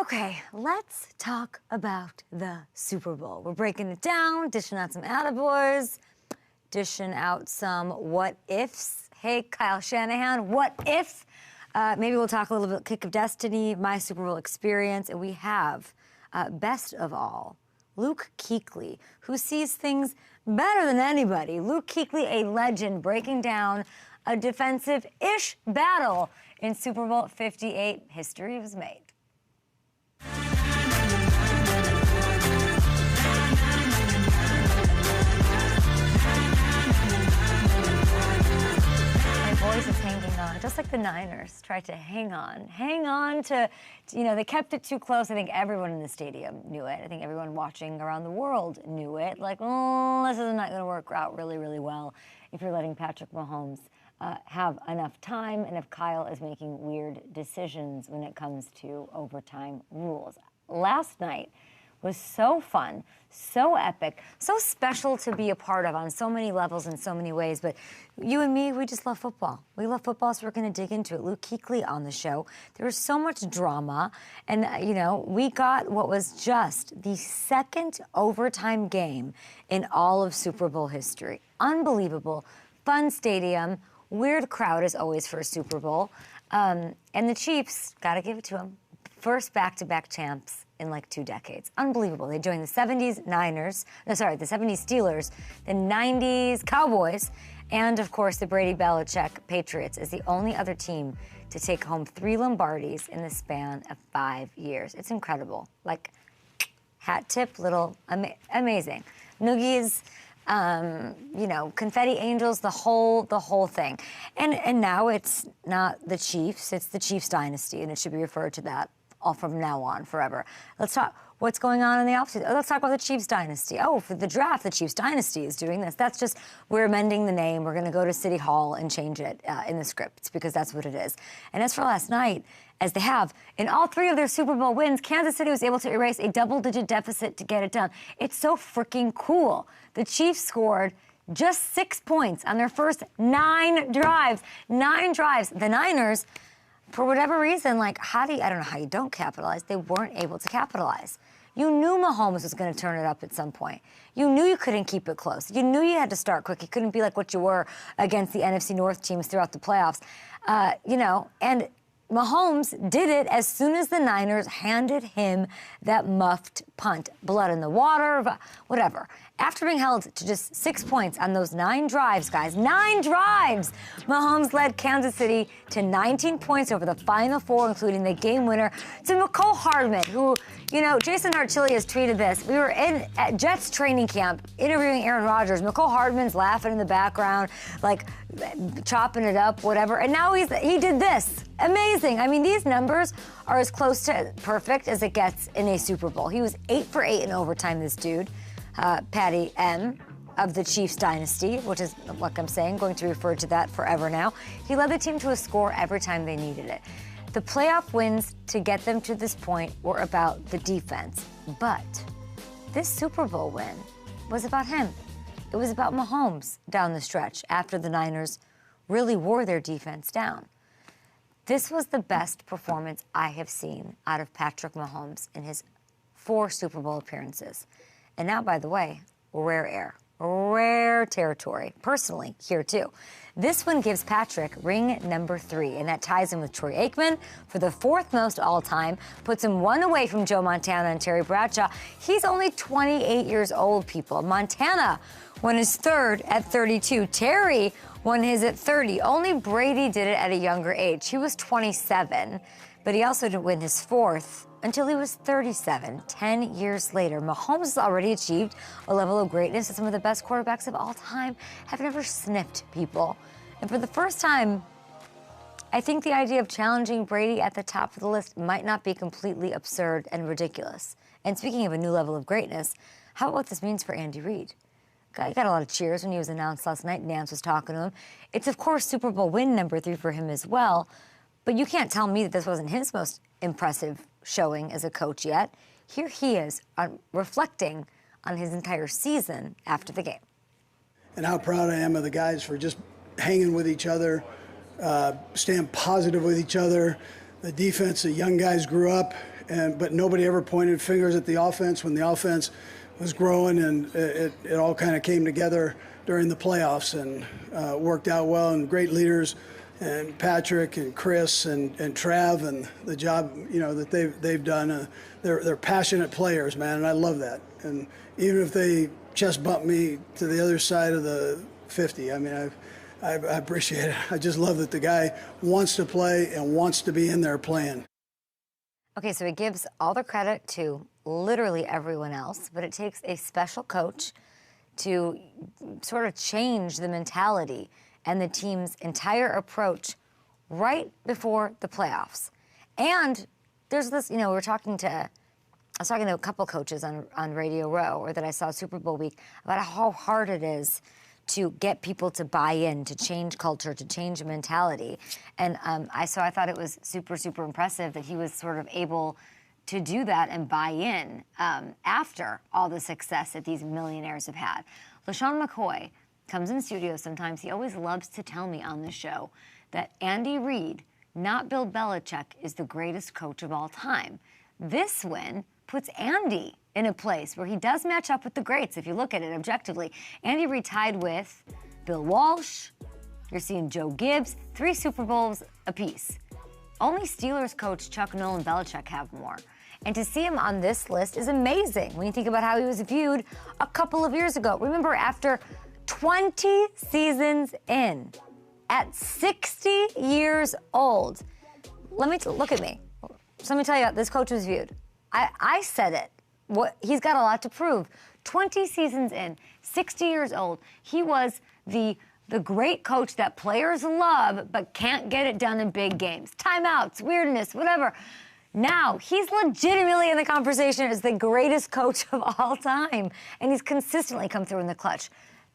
Okay, let's talk about the Super Bowl. We're breaking it down, dishing out some attaboys, dishing out some what-ifs. Hey, Kyle Shanahan, what if? Maybe we'll talk a little bit kick of destiny, my Super Bowl experience, and we have, best of all, Luke Kuechly, who sees things better than anybody. Luke Kuechly, a legend, breaking down a defensive-ish battle in Super Bowl 58. History was made. Voice is hanging on, just like the Niners tried to hang on to, you know, they kept it too close. I think everyone in the stadium knew it. I think everyone watching around the world knew it. Like, oh, this is not going to work out really, really well if you're letting Patrick Mahomes have enough time and if Kyle is making weird decisions when it comes to overtime rules. Last night was so fun, so epic, so special to be a part of on so many levels in so many ways. But you and me, we just love football. We love football, so we're going to dig into it. Luke Kuechly on the show. There was so much drama. And, you know, we got what was just the second overtime game in all of Super Bowl history. Unbelievable. Fun stadium. Weird crowd, as always, for a Super Bowl. And the Chiefs, got to give it to them, first back-to-back champs in like 2 decades. Unbelievable. They joined the 70s the 70s Steelers, the 90s Cowboys, and of course the Brady Belichick Patriots is the only other team to take home 3 Lombardis in the span of 5 years. It's incredible. Like, hat tip, little amazing. Noogies, you know, confetti angels, the whole thing. And now it's not the Chiefs, it's the Chiefs dynasty, and it should be referred to that all from now on, forever. Let's talk what's going on in the offseason. Let's talk about the Chiefs dynasty. Oh, for the draft, the Chiefs dynasty is doing this. That's just, we're amending the name. We're going to go to City Hall and change it in the script because that's what it is. And as for last night, as they have, in all 3 of their Super Bowl wins, Kansas City was able to erase a double-digit deficit to get it done. It's so freaking cool. The Chiefs scored just 6 points on their first 9 drives. 9 drives. The Niners, for whatever reason, like, I don't know how you don't capitalize. They weren't able to capitalize. You knew Mahomes was going to turn it up at some point. You knew you couldn't keep it close. You knew you had to start quick. You couldn't be like what you were against the NFC North teams throughout the playoffs. You know, and Mahomes did it as soon as the Niners handed him that muffed punt. Blood in the water, whatever. After being held to just 6 points on those 9 drives, guys, 9 drives, Mahomes led Kansas City to 19 points over the final 4, including the game winner to McCole Hardman, who, you know, Jason Archilli has tweeted this. We were at Jets training camp interviewing Aaron Rodgers. McCole Hardman's laughing in the background, like chopping it up, whatever. And now he did this. Amazing. I mean, these numbers are as close to perfect as it gets in a Super Bowl. He was 8 for 8 in overtime, this dude. Patty M. of the Chiefs dynasty, which is, like I'm saying, going to refer to that forever now. He led the team to a score every time they needed it. The playoff wins to get them to this point were about the defense, but this Super Bowl win was about him. It was about Mahomes down the stretch after the Niners really wore their defense down. This was the best performance I have seen out of Patrick Mahomes in his 4 Super Bowl appearances. And now, by the way, rare air, rare territory, personally, here too. This one gives Patrick ring number 3, and that ties him with Troy Aikman for the 4th most all-time, puts him 1 away from Joe Montana and Terry Bradshaw. He's only 28 years old, people. Montana won his 3rd at 32. Terry won his at 30. Only Brady did it at a younger age. He was 27, but he also didn't win his 4th until he was 37, 10 years later. Mahomes has already achieved a level of greatness that some of the best quarterbacks of all time have never sniffed, people. And for the first time, I think the idea of challenging Brady at the top of the list might not be completely absurd and ridiculous. And speaking of a new level of greatness, how about what this means for Andy Reid? He got a lot of cheers when he was announced last night. Nance was talking to him. It's, of course, Super Bowl win number 3 for him as well. But you can't tell me that this wasn't his most impressive showing as a coach yet. Here he is reflecting on his entire season after the game. And how proud I am of the guys for just hanging with each other, staying positive with each other. The defense, the young guys grew up but nobody ever pointed fingers at the offense when the offense was growing, and it all kind of came together during the playoffs and worked out well, and great leaders, and Patrick and Chris and Trav, and the job that they've done. They're passionate players, man, and I love that. And even if they chest bump me to the other side of the 50, I mean, I appreciate it. I just love that the guy wants to play and wants to be in there playing. Okay, so he gives all the credit to literally everyone else, but it takes a special coach to sort of change the mentality and the team's entire approach right before the playoffs. And there's this, I was talking to a couple coaches on Radio Row, or that I saw Super Bowl week, about how hard it is to get people to buy in, to change culture, to change mentality. And I thought it was super, super impressive that he was sort of able to do that and buy in after all the success that these millionaires have had. LaShawn McCoy comes in studio sometimes. He always loves to tell me on the show that Andy Reid, not Bill Belichick, is the greatest coach of all time. This win puts Andy in a place where he does match up with the greats, if you look at it objectively. Andy Reid tied with Bill Walsh. You're seeing Joe Gibbs, 3 Super Bowls apiece. Only Steelers coach Chuck Noll and Belichick have more. And to see him on this list is amazing when you think about how he was viewed a couple of years ago. Remember, after 20 seasons in, at 60 years old, look at me. So let me tell you how this coach was viewed. I said it. He's got a lot to prove. 20 seasons in, 60 years old, he was the great coach that players love but can't get it done in big games. Timeouts, weirdness, whatever. Now, he's legitimately in the conversation as the greatest coach of all time, and he's consistently come through in the clutch.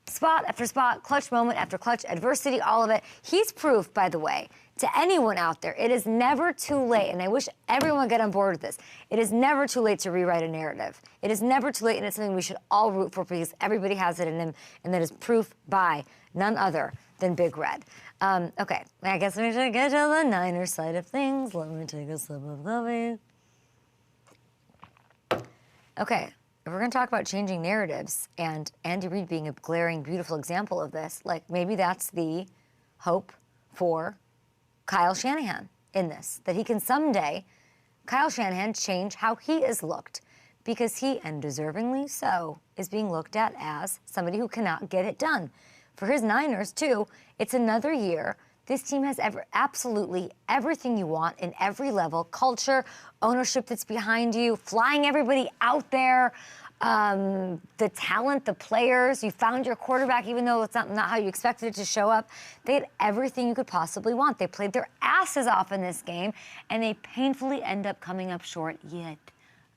Spot after spot, clutch moment after clutch, adversity, all of it. He's proof, by the way, to anyone out there, it is never too late, and I wish everyone would get on board with this. It is never too late to rewrite a narrative. It is never too late, and it's something we should all root for because everybody has it in them, and that is proof by none other than Big Red. Okay, I guess we should get to the Niners side of things. Let me take a sip of coffee. Okay, if we're going to talk about changing narratives and Andy Reid being a glaring, beautiful example of this, like maybe that's the hope for Kyle Shanahan in this, that he can someday, Kyle Shanahan, change how he is looked, because he, and deservingly so, is being looked at as somebody who cannot get it done. For his Niners, too, it's another year. This team has absolutely everything you want in every level, culture, ownership that's behind you, flying everybody out there, the talent, the players. You found your quarterback, even though it's not how you expected it to show up. They had everything you could possibly want. They played their asses off in this game, and they painfully end up coming up short yet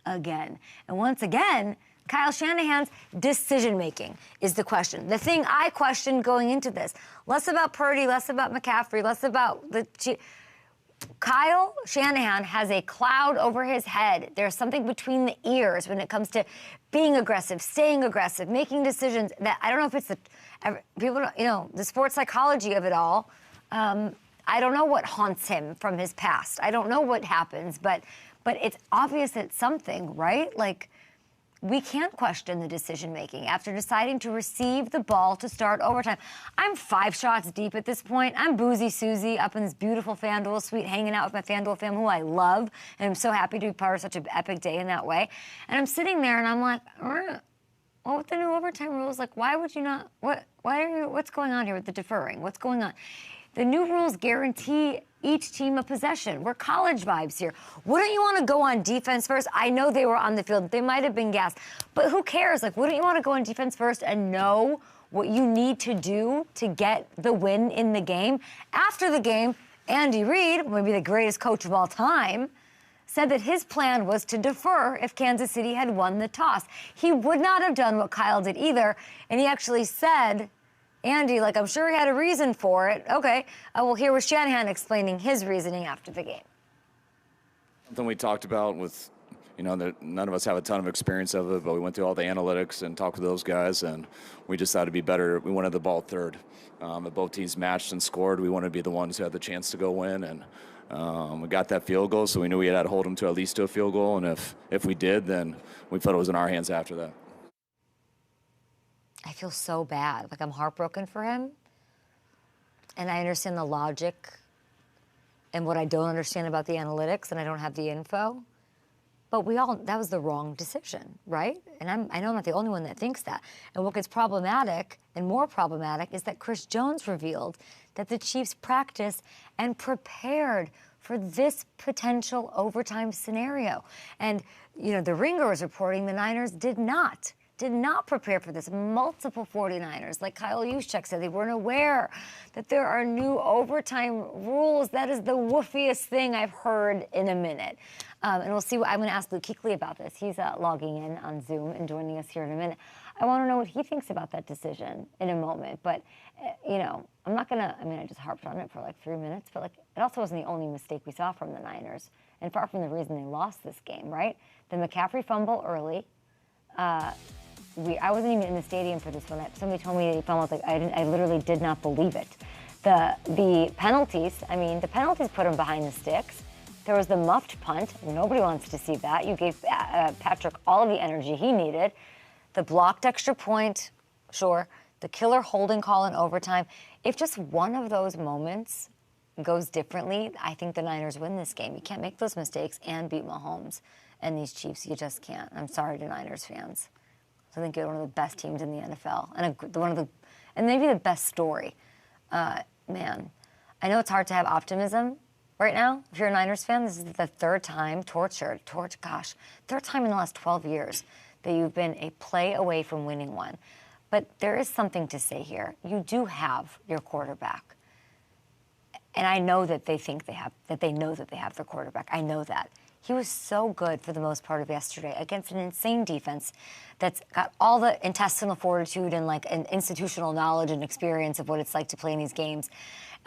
again. And once again, Kyle Shanahan's decision-making is the question. The thing I questioned going into this, less about Purdy, less about McCaffrey, less about Kyle Shanahan has a cloud over his head. There's something between the ears when it comes to being aggressive, staying aggressive, making decisions that I don't know if it's the sports psychology of it all. I don't know what haunts him from his past. I don't know what happens, but it's obvious it's something, right? Like, we can't question the decision-making after deciding to receive the ball to start overtime. I'm 5 shots deep at this point. I'm Boozy Susie up in this beautiful FanDuel suite, hanging out with my FanDuel fam, who I love, and I'm so happy to be part of such an epic day in that way. And I'm sitting there, and I'm like, well, with the new overtime rules, like, why would you not? What's going on here with the deferring? What's going on? The new rules guarantee each team a possession. We're college vibes here. Wouldn't you want to go on defense first? I know they were on the field. They might have been gassed. But who cares? Like, wouldn't you want to go on defense first and know what you need to do to get the win in the game? After the game, Andy Reid, maybe the greatest coach of all time, said that his plan was to defer if Kansas City had won the toss. He would not have done what Kyle did either. And he actually said, Andy, like, I'm sure he had a reason for it. Okay, we'll hear with Shanahan explaining his reasoning after the game. Something we talked about with, that none of us have a ton of experience of it, but we went through all the analytics and talked with those guys, and we just thought it'd be better. We wanted the ball third. If both teams matched and scored, we wanted to be the ones who had the chance to go win, and We got that field goal, so we knew we had to hold them to at least to a field goal, and if we did, then we felt it was in our hands after that. I feel so bad. Like, I'm heartbroken for him. And I understand the logic and what I don't understand about the analytics, and I don't have the info. But that was the wrong decision, right? And I know I'm not the only one that thinks that. And what gets problematic and more problematic is that Chris Jones revealed that the Chiefs practiced and prepared for this potential overtime scenario. And, you know, the Ringer is reporting the Niners did not prepare for this. Multiple 49ers, like Kyle Juszczyk said, they weren't aware that there are new overtime rules. That is the woofiest thing I've heard in a minute. And we'll see. I'm going to ask Luke Kuechly about this. He's logging in on Zoom and joining us here in a minute. I want to know what he thinks about that decision in a moment. But, you know, I'm not going to, I mean, I just harped on it for like 3 minutes, but like, it also wasn't the only mistake we saw from the Niners, and far from the reason they lost this game, right? The McCaffrey fumble early. I wasn't even in the stadium for this one. Somebody told me that he fumbled. Like, I literally did not believe it. The penalties, I mean, the penalties put him behind the sticks. There was the muffed punt. Nobody wants to see that. You gave Patrick all of the energy he needed. The blocked extra point, sure. The killer holding call in overtime. If just one of those moments goes differently, I think the Niners win this game. You can't make those mistakes and beat Mahomes and these Chiefs. You just can't. I'm sorry to Niners fans. I think you're one of the best teams in the NFL, and maybe the best story. Man, I know it's hard to have optimism right now. If you're a Niners fan, this is the third time third time in the last 12 years that you've been a play away from winning one. But there is something to say here. You do have your quarterback, and I know that they know that they have their quarterback. I know that. He was so good for the most part of yesterday against an insane defense that's got all the intestinal fortitude and like an institutional knowledge and experience of what it's like to play in these games.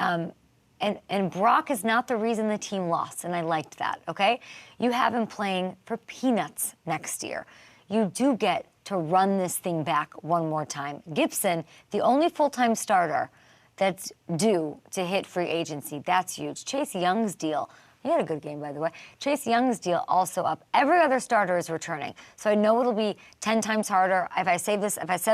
And Brock is not the reason the team lost, and I liked that, okay? You have him playing for peanuts next year. You do get to run this thing back one more time. Gibson, the only full-time starter that's due to hit free agency, that's huge. Chase Young's deal, he had a good game, by the way. Chase Young's deal also up. Every other starter is returning. So I know it'll be 10 times harder. If I said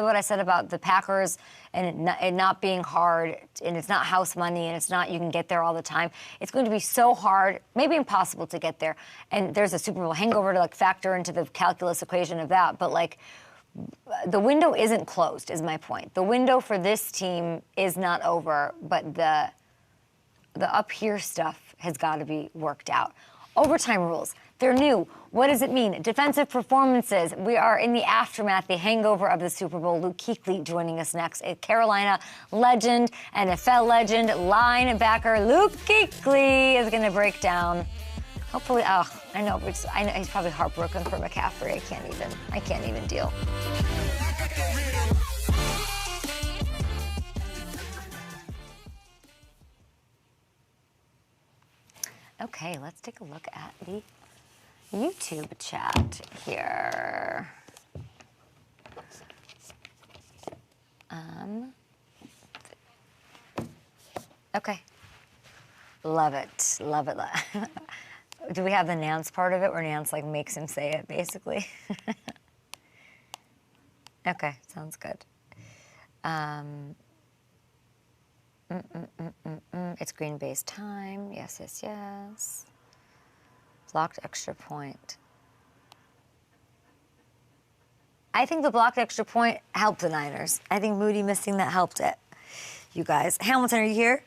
what I said about the Packers and it not being hard, and it's not house money, and it's not you can get there all the time, it's going to be so hard, maybe impossible to get there. And there's a Super Bowl hangover to like factor into the calculus equation of that. But like, the window isn't closed, is my point. The window for this team is not over, but the up here stuff has got to be worked out. Overtime rules, they're new. What does it mean? Defensive performances. We are in the aftermath, the hangover of the Super Bowl. Luke Kuechly joining us next. A Carolina legend, NFL legend, linebacker Luke Kuechly is going to break down. Hopefully, I know he's probably heartbroken for McCaffrey. I can't even deal. Okay, let's take a look at the YouTube chat here. Okay. Love it. Love it. Do we have the Nance part of it where Nance like makes him say it, basically? Okay, sounds good. It's Green Bay's time. Yes, yes, yes. Blocked extra point. I think the blocked extra point helped the Niners. I think Moody missing that helped it. You guys. Hamilton, are you here?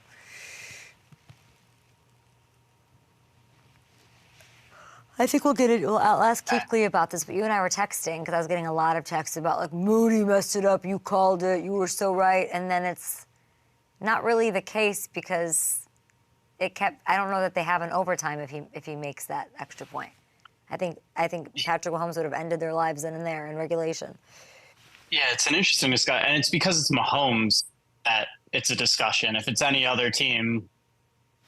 I think I'll ask Kuechly about this, but you and I were texting because I was getting a lot of texts about like, Moody messed it up, you called it, you were so right, and then it's not really the case because I don't know that they have an overtime if he makes that extra point. I think Patrick Mahomes would have ended their lives then and there in regulation. Yeah, it's an interesting discussion, and it's because it's Mahomes that it's a discussion. If it's any other team,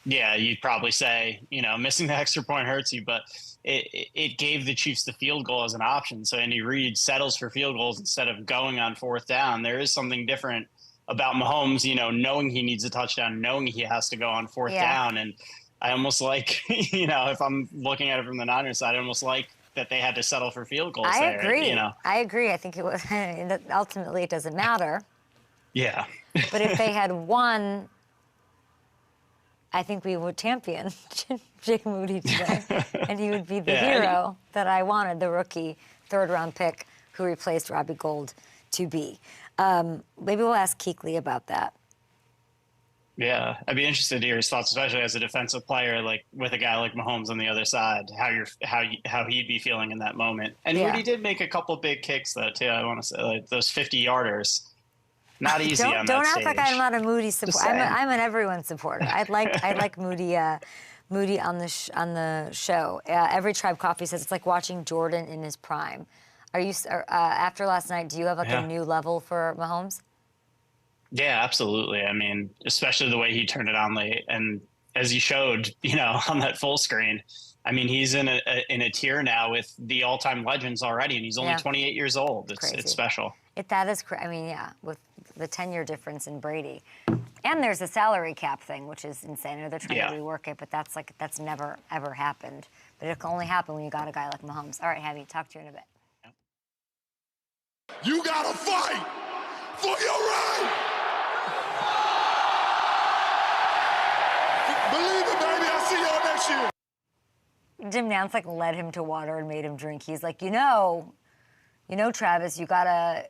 yeah, you'd probably say, missing the extra point hurts you, but it gave the Chiefs the field goal as an option. So Andy Reid settles for field goals instead of going on fourth down. There is something different about Mahomes, knowing he needs a touchdown, knowing he has to go on fourth down. And I almost like, if I'm looking at it from the Niners side, I almost like that they had to settle for field goals I there, agree. I agree. I think it was, ultimately it doesn't matter. Yeah. But if they had won, I think we would champion Jake Moody today. And he would be the hero that I wanted, the rookie third-round pick who replaced Robbie Gould to be. Maybe we'll ask Kuechly about that. Yeah, I'd be interested to hear his thoughts, especially as a defensive player, like with a guy like Mahomes on the other side, how he'd be feeling in that moment. And Moody did make a couple big kicks though too. I want to say like those 50-yarders, not easy on that Don't act stage. like I'm not a Moody supporter. I'm an everyone supporter. I like Moody. Moody on the show. Every Tribe Coffee says it's like watching Jordan in his prime. Are you after last night? Do you have like a new level for Mahomes? Yeah, absolutely. I mean, especially the way he turned it on late, and as he showed, on that full screen. I mean, he's in a tier now with the all-time legends already, and he's only 28 years old. It's special. That is, I mean, yeah, with the 10-year difference in Brady, and there's a salary cap thing, which is insane. I know they're trying to rework it, but that's never ever happened. But it can only happen when you got a guy like Mahomes. All right, Javi, talk to you in a bit. You gotta fight for your right. Believe it, baby. I'll see y'all next year. Jim Nantz led him to water and made him drink. He's like, Travis, you gotta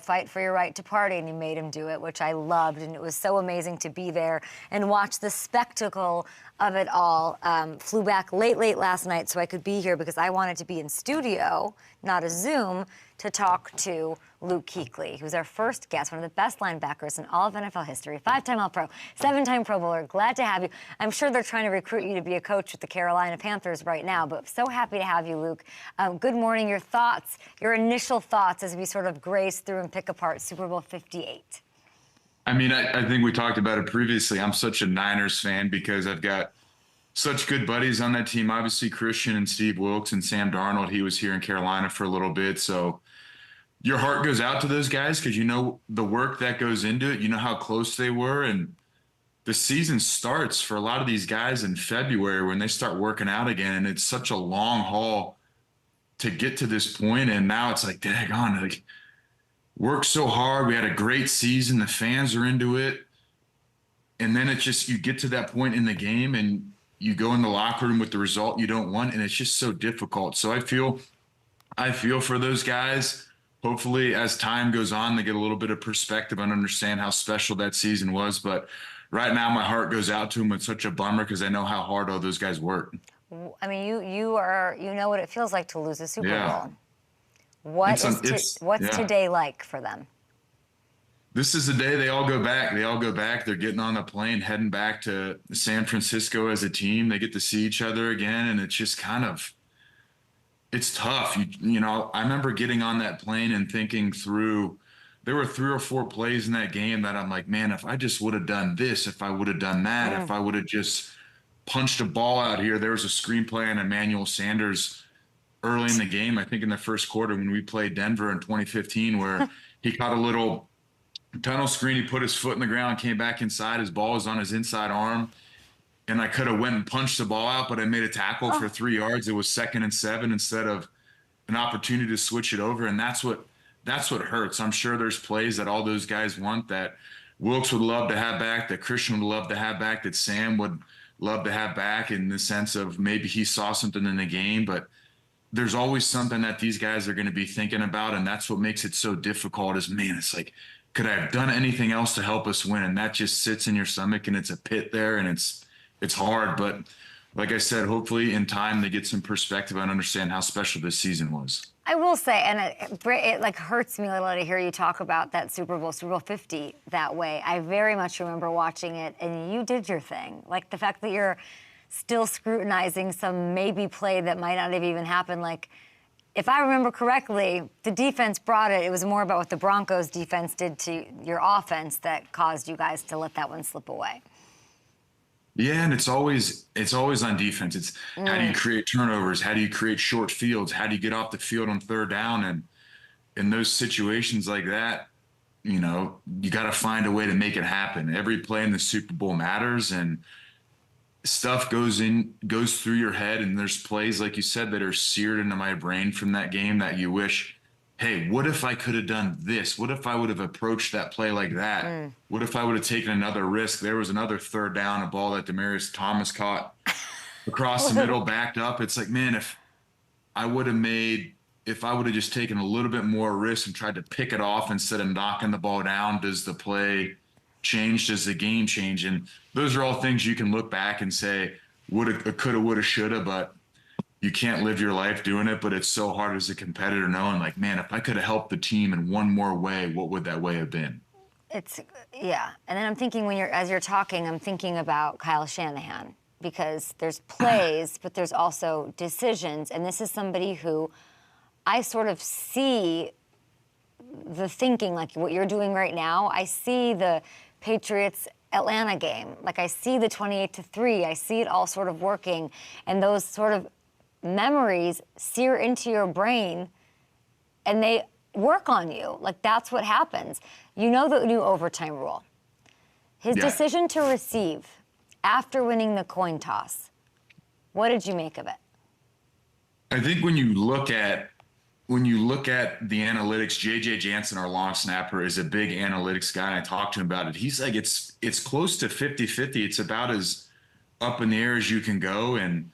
fight for your right to party, and he made him do it, which I loved, and it was so amazing to be there and watch the spectacle of it all. Flew back late last night so I could be here because I wanted to be in studio, not a Zoom, to talk to Luke Kuechly, who's our first guest, one of the best linebackers in all of NFL history, 5-time All-Pro, 7-time Pro Bowler. Glad to have you. I'm sure they're trying to recruit you to be a coach with the Carolina Panthers right now, but so happy to have you, Luke. Good morning. Your thoughts, your initial thoughts as we sort of grace through and pick apart Super Bowl 58. I mean, I think we talked about it previously. I'm such a Niners fan because I've got such good buddies on that team. Obviously, Christian and Steve Wilkes and Sam Darnold. He was here in Carolina for a little bit, so your heart goes out to those guys because you know the work that goes into it. You know how close they were. And the season starts for a lot of these guys in February when they start working out again. And it's such a long haul to get to this point. And now it's like, daggone, like, worked so hard. We had a great season. The fans are into it. And then it's just, you get to that point in the game and you go in the locker room with the result you don't want. And it's just so difficult. So I feel for those guys. Hopefully, as time goes on, they get a little bit of perspective and understand how special that season was. But right now, my heart goes out to them. It's such a bummer because I know how hard all those guys work. I mean, you know what it feels like to lose a Super Bowl. What's today like for them? This is the day they all go back. They're getting on a plane, heading back to San Francisco as a team. They get to see each other again, and it's just kind of – it's tough. I remember getting on that plane and thinking through, there were 3 or 4 plays in that game that I'm like, man, if I just would have done this, if I would have done that, if I would have just punched a ball out here. There was a screenplay on Emmanuel Sanders early in the game, I think in the first quarter when we played Denver in 2015, where he caught a little tunnel screen. He put his foot in the ground, came back inside. His ball was on his inside arm. And I could have went and punched the ball out, but I made a tackle for 3 yards. It was 2nd and 7 instead of an opportunity to switch it over. And that's what hurts. I'm sure there's plays that all those guys want that Wilkes would love to have back, that Christian would love to have back, that Sam would love to have back in the sense of maybe he saw something in the game. But there's always something that these guys are going to be thinking about. And that's what makes it so difficult is, man, it's like, could I have done anything else to help us win? And that just sits in your stomach and it's a pit there and it's hard, but like I said, hopefully in time they get some perspective and understand how special this season was. I will say, and it hurts me a little to hear you talk about that Super Bowl 50 that way. I very much remember watching it, and you did your thing. Like the fact that you're still scrutinizing some maybe play that might not have even happened. Like, if I remember correctly, the defense brought it. It was more about what the Broncos defense did to your offense that caused you guys to let that one slip away. Yeah, and it's always on defense. It's how do you create turnovers? How do you create short fields? How do you get off the field on 3rd down? And in those situations like that, you got to find a way to make it happen. Every play in the Super Bowl matters. And stuff goes through your head, and there's plays, like you said, that are seared into my brain from that game that you wish, hey, what if I could have done this? What if I would have approached that play like that? What if I would have taken another risk? There was another third down, a ball that Demaryius Thomas caught across the middle, backed up. It's like, man, if I would have just taken a little bit more risk and tried to pick it off instead of knocking the ball down, does the play change? Does the game change? And those are all things you can look back and say, woulda, coulda, woulda, shoulda, but you can't live your life doing it. But it's so hard as a competitor knowing, like, man, if I could have helped the team in one more way, what would that way have been? Yeah. And then I'm thinking as you're talking, I'm thinking about Kyle Shanahan, because there's plays, but there's also decisions. And this is somebody who I sort of see the thinking, like what you're doing right now. I see the Patriots-Atlanta game. Like, I see the 28-3. I see it all sort of working. And those sort of memories sear into your brain, and they work on you. Like, that's what happens. You know the new overtime rule. His decision to receive after winning the coin toss, what did you make of it? I think when you look at the analytics, JJ Jansen, our long snapper, is a big analytics guy, and I talked to him about it. He's like, it's close to 50-50. It's about as up in the air as you can go. And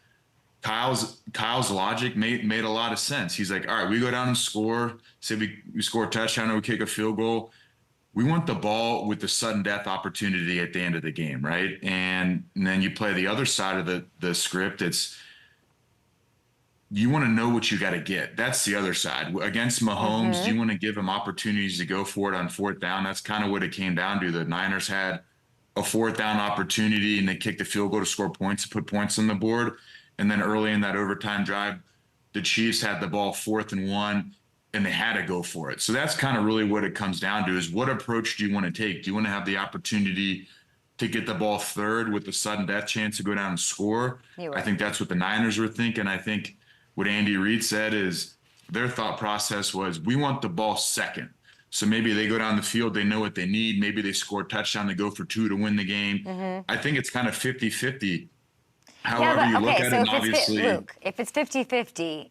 Kyle's logic made a lot of sense. He's like, all right, we go down and score. Say we score a touchdown or we kick a field goal. We want the ball with the sudden death opportunity at the end of the game, right? And then you play the other side of the script. It's, you want to know what you got to get. That's the other side. Against Mahomes, you want to give him opportunities to go for it on fourth down. That's kind of what it came down to. The Niners had a fourth down opportunity, and they kicked the field goal to score points, to put points on the board. And then early in that overtime drive, the Chiefs had the ball 4th and 1, and they had to go for it. So that's kind of really what it comes down to, is what approach do you want to take? Do you want to have the opportunity to get the ball third with the sudden death chance to go down and score? I think that's what the Niners were thinking. I think what Andy Reid said is their thought process was, we want the ball second. So maybe they go down the field, they know what they need. Maybe they score a touchdown, they go for 2 to win the game. I think it's kind of 50-50. However you look at it, obviously. Luke, if it's 50-50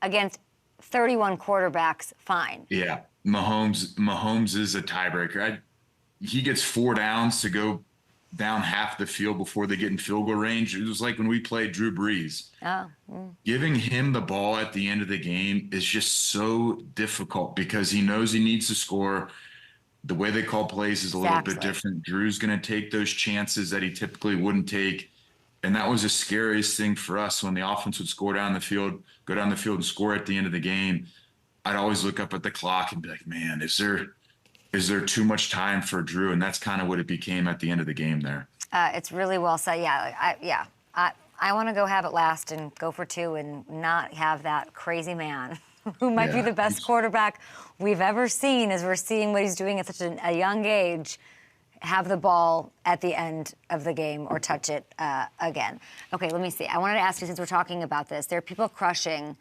against 31 quarterbacks, fine. Yeah, Mahomes is a tiebreaker. He gets 4 downs to go down half the field before they get in field goal range. It was like when we played Drew Brees. Giving him the ball at the end of the game is just so difficult, because he knows he needs to score. The way they call plays is a little bit different. Drew's going to take those chances that he typically wouldn't take. And that was the scariest thing for us, when the offense would go down the field and score at the end of the game. I'd always look up at the clock and be like, man, is there too much time for Drew? And that's kind of what it became at the end of the game there. It's really well said. I want to go have it last and go for 2 and not have that crazy man who might be the best quarterback we've ever seen, as we're seeing what he's doing at such a young age, have the ball at the end of the game or touch it again. Okay, let me see. I wanted to ask you, since we're talking about this, there are people crushing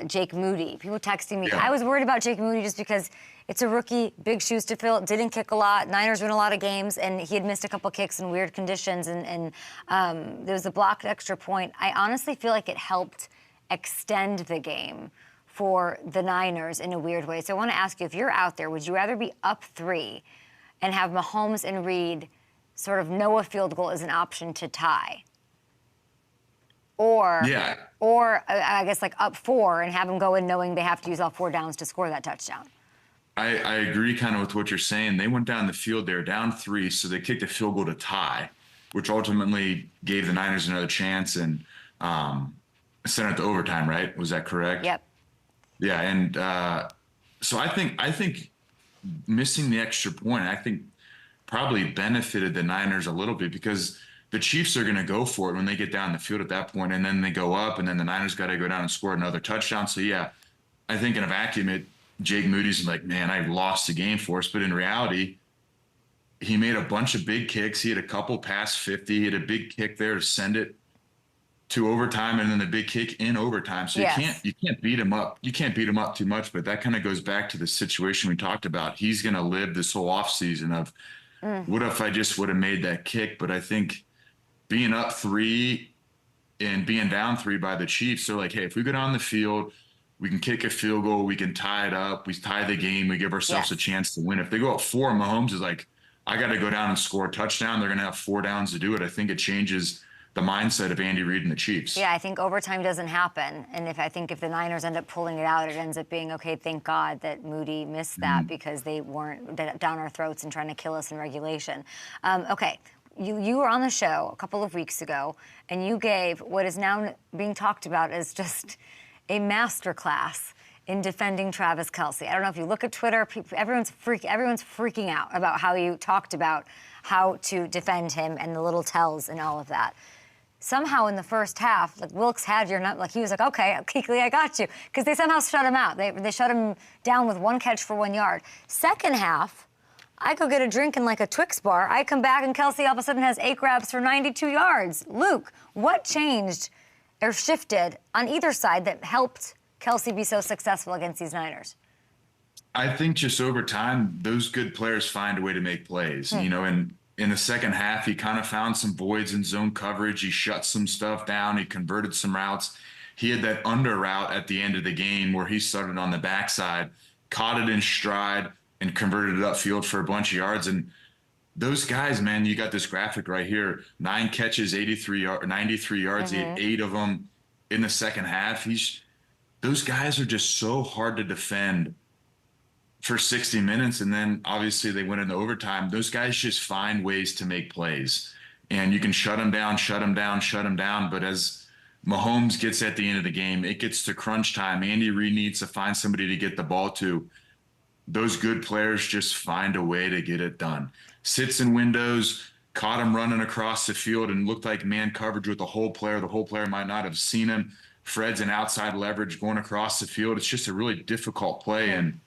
Jake Moody. People texting me. I was worried about Jake Moody just because it's a rookie, big shoes to fill, didn't kick a lot. Niners win a lot of games, and he had missed a couple kicks in weird conditions, and there was a blocked extra point. I honestly feel like it helped extend the game for the Niners in a weird way. So I want to ask you, if you're out there, would you rather be up 3 and have Mahomes and Reed sort of know a field goal as an option to tie? Or I guess like up 4 and have them go in knowing they have to use all 4 downs to score that touchdown? I agree kind of with what you're saying. They went down the field, they were down 3, so they kicked a field goal to tie, which ultimately gave the Niners another chance and sent it to overtime, right? Was that correct? Yep. Yeah, and so I think missing the extra point, I think, probably benefited the Niners a little bit, because the Chiefs are going to go for it when they get down the field at that point, and then they go up, and then the Niners got to go down and score another touchdown. So, yeah, I think in a vacuum, Jake Moody's like, man, I lost the game for us. But in reality, he made a bunch of big kicks. He had a couple past 50. He had a big kick there to send it to overtime, and then the big kick in overtime. So you can't beat him up. You can't beat him up too much. But that kind of goes back to the situation we talked about. He's going to live this whole offseason of, what if I just would have made that kick? But I think being up 3 and being down 3 by the Chiefs, they're like, hey, if we go down the field, we can kick a field goal, we can tie it up, we tie the game, we give ourselves a chance to win. If they go up 4, Mahomes is like, I got to go down and score a touchdown. They're going to have 4 downs to do it. I think it changes the mindset of Andy Reid and the Chiefs. Yeah, I think overtime doesn't happen. And I think if the Niners end up pulling it out, it ends up being, okay, thank God that Moody missed that because they weren't down our throats and trying to kill us in regulation. Okay, you were on the show a couple of weeks ago, and you gave what is now being talked about as just a masterclass in defending Travis Kelce. I don't know if you look at Twitter, everyone's freaking out about how you talked about how to defend him and the little tells and all of that. Somehow in the first half, like Wilkes had your number, like he was like, okay, Kuechly, I got you. Because they somehow shut him out. They shut him down with 1 catch for 1 yard. Second half, I go get a drink in like a Twix bar. I come back and Kelce all of a sudden has 8 grabs for 92 yards. Luke, what changed or shifted on either side that helped Kelce be so successful against these Niners? I think just over time, those good players find a way to make plays, you know, and in the second half, he kind of found some voids in zone coverage. He shut some stuff down. He converted some routes. He had that under route at the end of the game where he started on the backside, caught it in stride, and converted it upfield for a bunch of yards. And those guys, man, you got this graphic right here, 9 catches, 93 yards. He had 8 of them in the second half. Those guys are just so hard to defend for 60 minutes, and then obviously they went into overtime. Those guys just find ways to make plays, and you can shut them down. But as Mahomes gets at the end of the game, it gets to crunch time. Andy Reid needs to find somebody to get the ball to. Those good players just find a way to get it done. Sits in windows, caught him running across the field and looked like man coverage with the whole player. The whole player might not have seen him. Fred's an outside leverage going across the field. It's just a really difficult play, and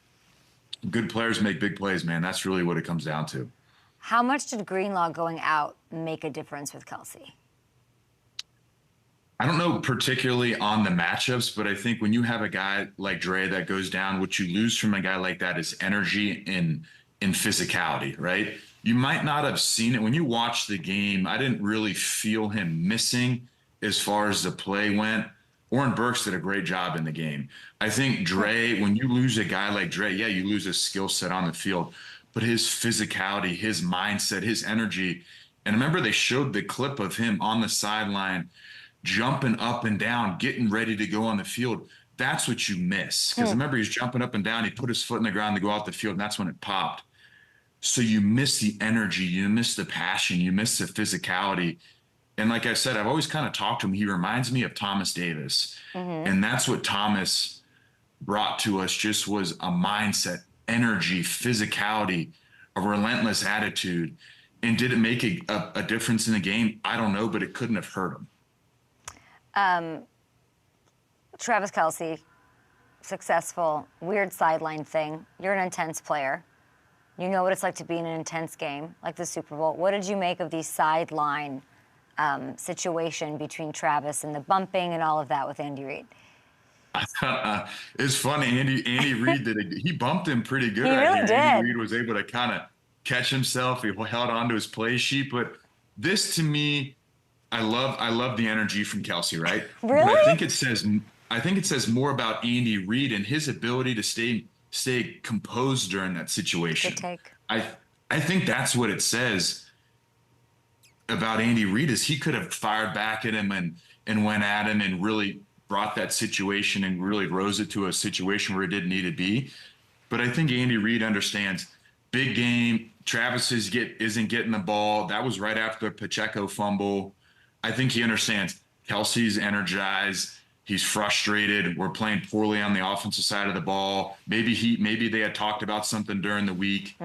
good players make big plays, man. That's really what it comes down to. How much did Greenlaw going out make a difference with Kelce? I don't know particularly on the matchups, but I think when you have a guy like Dre that goes down, what you lose from a guy like that is energy and physicality, right? You might not have seen it. When you watch the game, I didn't really feel him missing as far as the play went. Oren Burks did a great job in the game. I think Dre, when you lose a guy like Dre, yeah, you lose a skill set on the field, but his physicality, his mindset, his energy. And remember, they showed the clip of him on the sideline, jumping up and down, getting ready to go on the field. That's what you miss. Because remember, he's jumping up and down. He put his foot in the ground to go out the field, and that's when it popped. So you miss the energy, you miss the passion, you miss the physicality. And like I said, I've always kind of talked to him. He reminds me of Thomas Davis. And that's what Thomas brought to us, just was a mindset, energy, physicality, a relentless attitude. And did it make a difference in the game? I don't know, but it couldn't have hurt him. Travis Kelce, successful, weird sideline thing. You're an intense player. You know what it's like to be in an intense game, like the Super Bowl. What did you make of these sideline situation between Travis and the bumping and all of that with Andy Reid? It's funny. Andy Reid he bumped him pretty good. He really did. Andy Reid was able to kind of catch himself. He held on to his play sheet. But this, to me, I love the energy from Kelce, right? Really? But I think it says more about Andy Reid and his ability to stay composed during that situation. Good take. I think that's what it says about Andy Reid, is he could have fired back at him and went at him and really brought that situation and really rose it to a situation where it didn't need to be. But I think Andy Reid understands big game. Travis isn't getting the ball. That was right after the Pacheco fumble. I think he understands Kelce's energized. He's frustrated. We're playing poorly on the offensive side of the ball. Maybe they had talked about something during the week.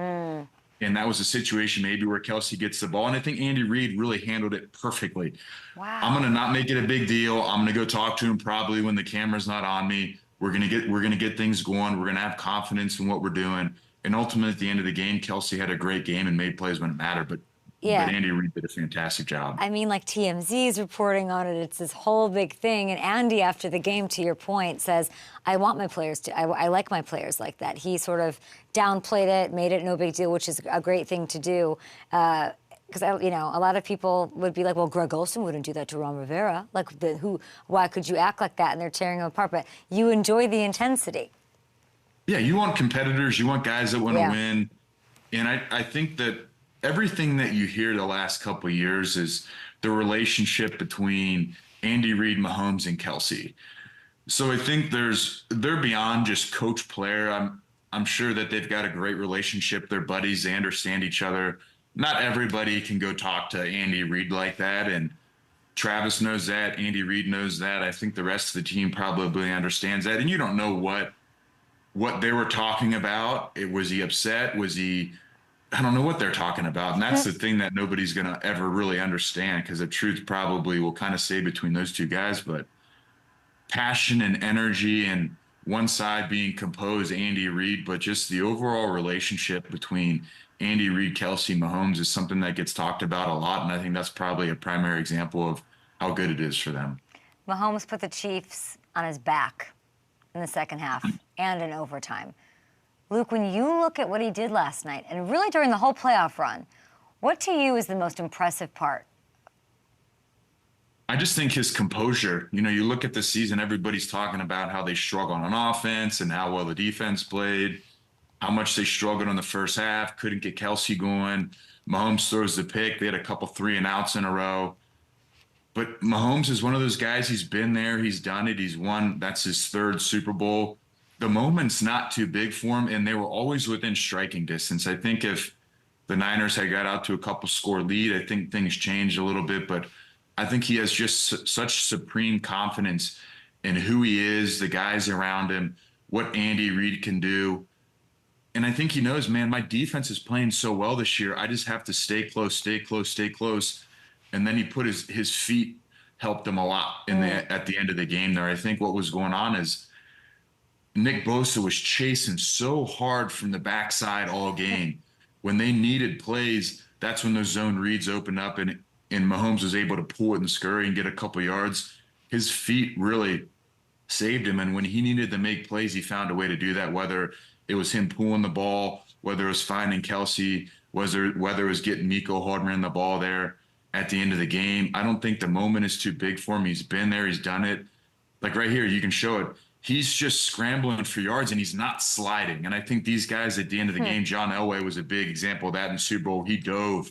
And that was a situation maybe where Kelce gets the ball. And I think Andy Reid really handled it perfectly. Wow. I'm going to not make it a big deal. I'm going to go talk to him probably when the camera's not on me. We're going to get things going. We're going to have confidence in what we're doing. And ultimately, at the end of the game, Kelce had a great game and made plays when it mattered. But Andy Reid did a fantastic job. I mean, like TMZ is reporting on it. It's this whole big thing. And Andy, after the game, to your point, says, I want my players to, I like my players like that. He sort of downplayed it, made it no big deal, which is a great thing to do. Because, a lot of people would be like, well, Greg Olson wouldn't do that to Ron Rivera. Like, why could you act like that? And they're tearing him apart. But you enjoy the intensity. Yeah, you want competitors. You want guys that want to Yeah. win. And I think that everything that you hear the last couple of years is the relationship between Andy Reid, Mahomes, and Kelsey. So I think they're beyond just coach player. I'm sure that they've got a great relationship. They're buddies. They understand each other. Not everybody can go talk to Andy Reid like that. And Travis knows that. Andy Reid knows that. I think the rest of the team probably understands that. And you don't know what they were talking about. Was he upset? I don't know what they're talking about. And that's the thing that nobody's going to ever really understand, because the truth probably will kind of stay between those two guys. But passion and energy, and one side being composed, Andy Reid, but just the overall relationship between Andy Reid, Kelsey, Mahomes is something that gets talked about a lot. And I think that's probably a primary example of how good it is for them. Mahomes put the Chiefs on his back in the second half and in overtime. Luke, when you look at what he did last night, and really during the whole playoff run, what to you is the most impressive part? I just think his composure. You look at the season, everybody's talking about how they struggled on offense and how well the defense played, how much they struggled in the first half, couldn't get Kelsey going. Mahomes throws the pick. They had a couple 3-and-outs in a row. But Mahomes is one of those guys. He's been there. He's done it. He's won. That's his third Super Bowl. The moment's not too big for him, and they were always within striking distance. I think if the Niners had got out to a couple score lead, I think things changed a little bit. But I think he has just such supreme confidence in who he is, the guys around him, what Andy Reid can do. And I think he knows, man, my defense is playing so well this year. I just have to stay close, stay close, stay close. And then he put his feet helped him a lot at the end of the game there. I think what was going on is Nick Bosa was chasing so hard from the backside all game. When they needed plays, that's when those zone reads opened up, and Mahomes was able to pull it and scurry and get a couple yards. His feet really saved him, and when he needed to make plays, he found a way to do that, whether it was him pulling the ball, whether it was finding Kelsey, whether it was getting Nico Hardman the ball there at the end of the game. I don't think the moment is too big for him. He's been there. He's done it. Like right here, you can show it. He's just scrambling for yards, and he's not sliding. And I think these guys at the end of the game, John Elway was a big example of that in the Super Bowl. He dove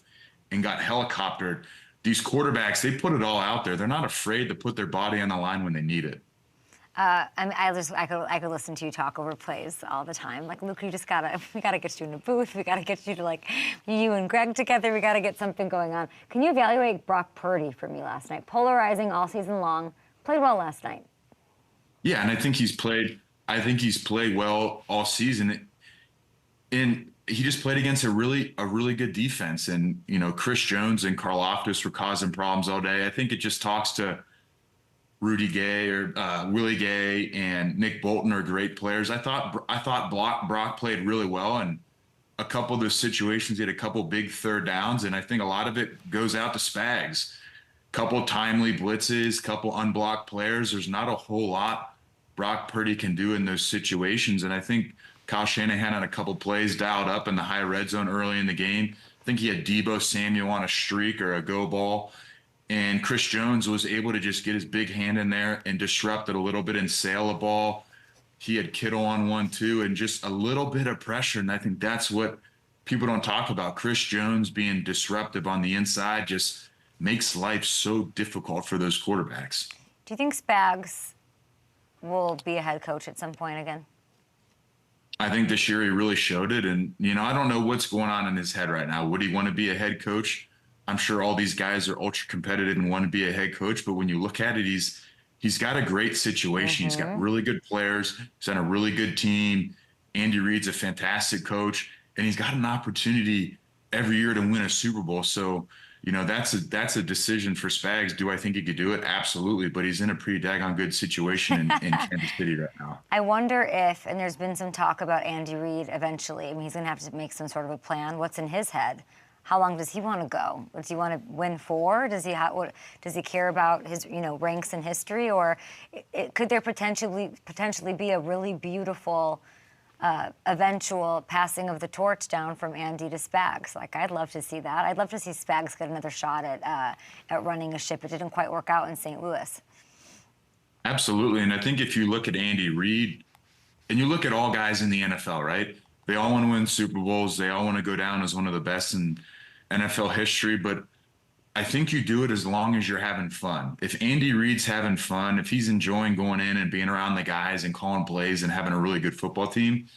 and got helicoptered. These quarterbacks, they put it all out there. They're not afraid to put their body on the line when they need it. I could listen to you talk over plays all the time. Like, Luke, we gotta get you in a booth. We gotta get you to, like, you and Greg together. We gotta get something going on. Can you evaluate Brock Purdy for me last night? Polarizing all season long. Played well last night. Yeah, and I think he's played well all season. And he just played against a really good defense. And, Chris Jones and Karlaftis were causing problems all day. I think it just talks to Rudy Gay or Willie Gay and Nick Bolton are great players. I thought Brock played really well, and a couple of those situations he had a couple big third downs, and I think a lot of it goes out to Spags. Couple timely blitzes, couple unblocked players. There's not a whole lot Brock Purdy can do in those situations, and I think Kyle Shanahan had a couple plays dialed up in the high red zone early in the game. I think he had Deebo Samuel on a streak or a go ball. And Chris Jones was able to just get his big hand in there and disrupt it a little bit and sail a ball. He had Kittle on one, too, and just a little bit of pressure. And I think that's what people don't talk about. Chris Jones being disruptive on the inside just makes life so difficult for those quarterbacks. Do you think Spags will be a head coach at some point again? I think this year he really showed it. And, I don't know what's going on in his head right now. Would he want to be a head coach? I'm sure all these guys are ultra competitive and want to be a head coach, but when you look at it, he's got a great situation. He's got really good players. He's on a really good team. Andy Reid's a fantastic coach, and he's got an opportunity every year to win a Super Bowl. So, that's a decision for Spags. Do I think he could do it? Absolutely, but he's in a pretty daggone good situation in Kansas City right now. I wonder if, and there's been some talk about Andy Reid eventually. I mean, he's going to have to make some sort of a plan. What's in his head? How long does he want to go? Does he want to win 4? Does he care about his ranks in history, or could there potentially be a really beautiful eventual passing of the torch down from Andy to Spags. Like, I'd love to see that. I'd love to see Spags get another shot at running a ship. It didn't quite work out in St. Louis. Absolutely. And I think if you look at Andy Reid and you look at all guys in the NFL, right? They all want to win Super Bowls. They all want to go down as one of the best in NFL history. But I think you do it as long as you're having fun. If Andy Reid's having fun, if he's enjoying going in and being around the guys and calling plays and having a really good football team,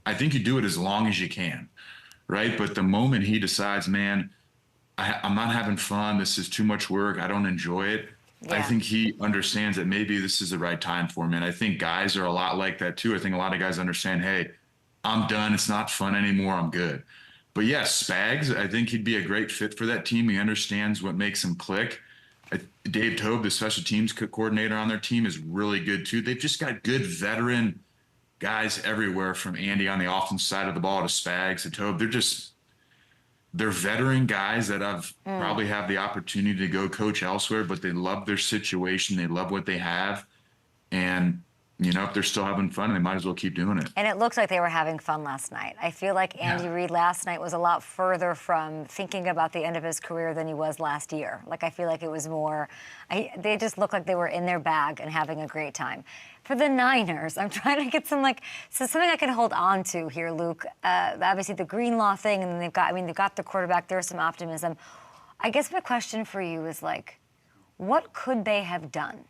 I think you do it as long as you can, right? But the moment he decides, man, I'm not having fun, this is too much work, I don't enjoy it, I think he understands that maybe this is the right time for him. And I think guys are a lot like that too. I think a lot of guys understand, hey, I'm done, it's not fun anymore, I'm good. But yes, Spags, I think he'd be a great fit for that team. He understands what makes him click. Dave Tobe, the special teams coordinator on their team, is really good too. They've just got good veteran guys everywhere, from Andy on the offensive side of the ball to Spags to Tobe. They're veteran guys that probably have the opportunity to go coach elsewhere, but they love their situation. They love what they have. And you know, if they're still having fun, they might as well keep doing it. And it looks like they were having fun last night. I feel like Andy Reid last night was a lot further from thinking about the end of his career than he was last year. Like, I feel like it was more, they just looked like they were in their bag and having a great time. For the Niners, I'm trying to get something I can hold on to here, Luke. Obviously the Greenlaw thing, and then they've got the quarterback. There's some optimism. I guess my question for you is, like, what could they have done?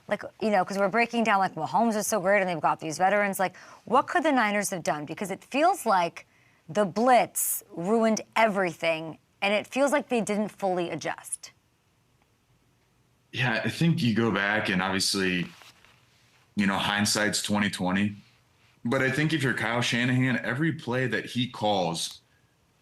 Like, you know, because we're breaking down, like, Mahomes is so great and they've got these veterans. Like, what could the Niners have done? Because it feels like the blitz ruined everything, and it feels like they didn't fully adjust. Yeah, I think you go back and obviously, you know, hindsight's 2020. But I think if you're Kyle Shanahan, every play that he calls,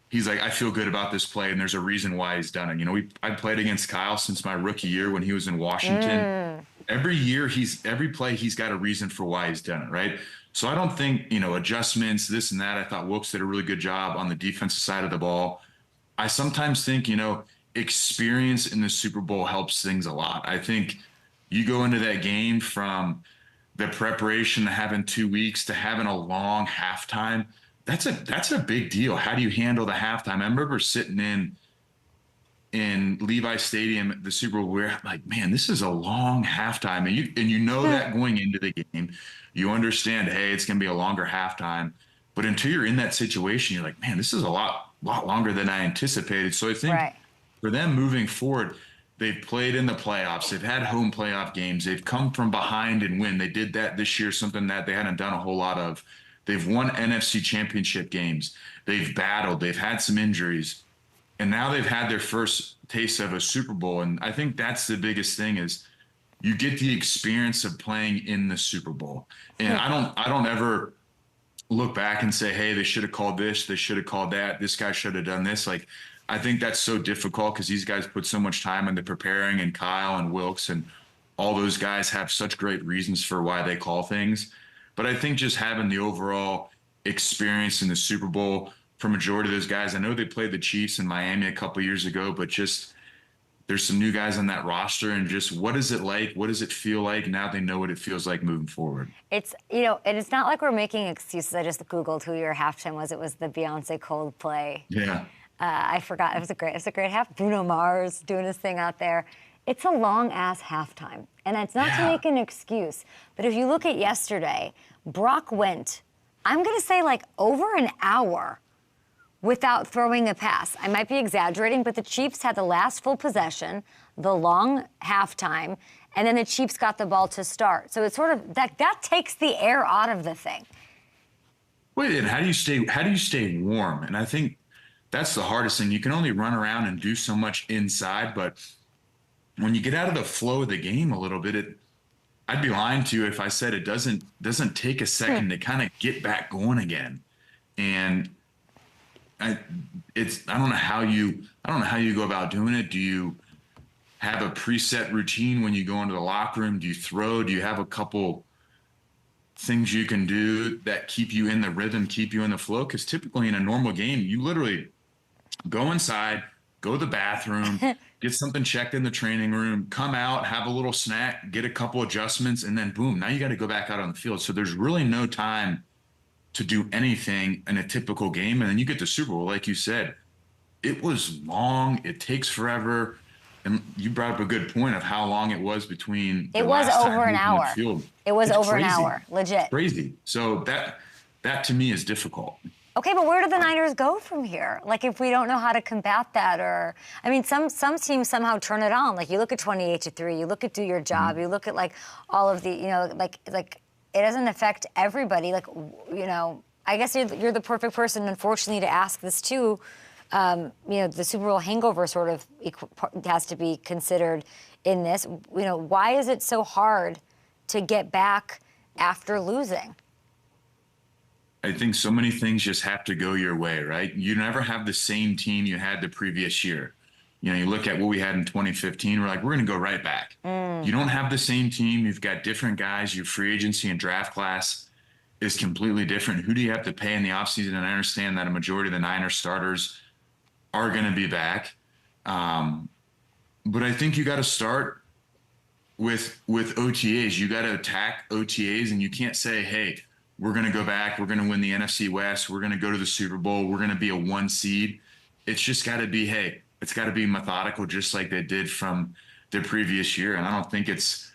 he's like, I feel good about this play, and there's a reason why he's done it. You know, I played against Kyle since my rookie year when he was in Washington. Every year, every play, he's got a reason for why he's done it, right? So I don't think, you know, adjustments, this and that. I thought Wilkes did a really good job on the defensive side of the ball. I sometimes think, you know, experience in the Super Bowl helps things a lot. I think you go into that game from the preparation to having 2 weeks to having a long halftime. That's a big deal. How do you handle the halftime? I remember sitting in LVIII Stadium at the Super Bowl, where I'm like, man, this is a long halftime. And you know that going into the game, you understand, hey, it's going to be a longer halftime. But until you're in that situation, you're like, man, this is a lot longer than I anticipated. So I think for them moving forward, they've played in the playoffs. They've had home playoff games. They've come from behind and win. They did that this year, something that they hadn't done a whole lot of. They've won NFC championship games. They've battled. They've had some injuries. And now they've had their first taste of a Super Bowl. And I think that's the biggest thing, is you get the experience of playing in the Super Bowl. And I don't ever look back and say, hey, they should have called this, they should have called that, this guy should have done this. Like, I think that's so difficult because these guys put so much time into preparing, and Kyle and Wilkes and all those guys have such great reasons for why they call things. But I think just having the overall experience in the Super Bowl for majority of those guys, I know they played the Chiefs in Miami a couple years ago, but just there's some new guys on that roster, and just what is it like? What does it feel like? Now they know what it feels like moving forward. It's, you know, and it's not like we're making excuses. I just Googled who your halftime was. It was the Beyonce Coldplay. Yeah. I forgot. It was a great half. Bruno Mars doing his thing out there. It's a long ass halftime, and it's not to make an excuse. But if you look at yesterday, Brock went, I'm gonna say, like, over an hour without throwing a pass. I might be exaggerating, but the Chiefs had the last full possession, the long halftime, and then the Chiefs got the ball to start. So it's sort of that takes the air out of the thing. Wait, and how do you stay warm? And I think that's the hardest thing. You can only run around and do so much inside, but when you get out of the flow of the game a little bit, I'd be lying to you if I said it doesn't take a second to kind of get back going again. And I don't know how you go about doing it. Do you have a preset routine when you go into the locker room? Do you throw? Do you have a couple things you can do that keep you in the rhythm, keep you in the flow? Because typically in a normal game, you literally go inside, go to the bathroom, get something checked in the training room, come out, have a little snack, get a couple adjustments, and then boom, now you got to go back out on the field. So there's really no time to do anything in a typical game. And then you get the Super Bowl, like you said, it was long. It takes forever. And you brought up a good point of how long it was between. It was over an hour. It was over an hour, legit. Crazy. So that to me is difficult. Okay, but where do the Niners go from here? Like, if we don't know how to combat that, or I mean, some teams somehow turn it on. Like, you look at 28-3, you look at do your job, you look at like all of the, like it doesn't affect everybody. Like, I guess you're the perfect person, unfortunately, to ask this too. The Super Bowl hangover sort of has to be considered in this. Why is it so hard to get back after losing? I think so many things just have to go your way, right? You never have the same team you had the previous year. You look at what we had in 2015, we're like, we're going to go right back. You don't have the same team. You've got different guys. Your free agency and draft class is completely different. Who do you have to pay in the offseason? And I understand that a majority of the Niners starters are going to be back. But I think you got to start with OTAs. You got to attack OTAs, and you can't say, hey, we're going to go back. We're going to win the NFC West. We're going to go to the Super Bowl. We're going to be a 1 seed. It's just got to be, hey, it's got to be methodical, just like they did from the previous year. And I don't think it's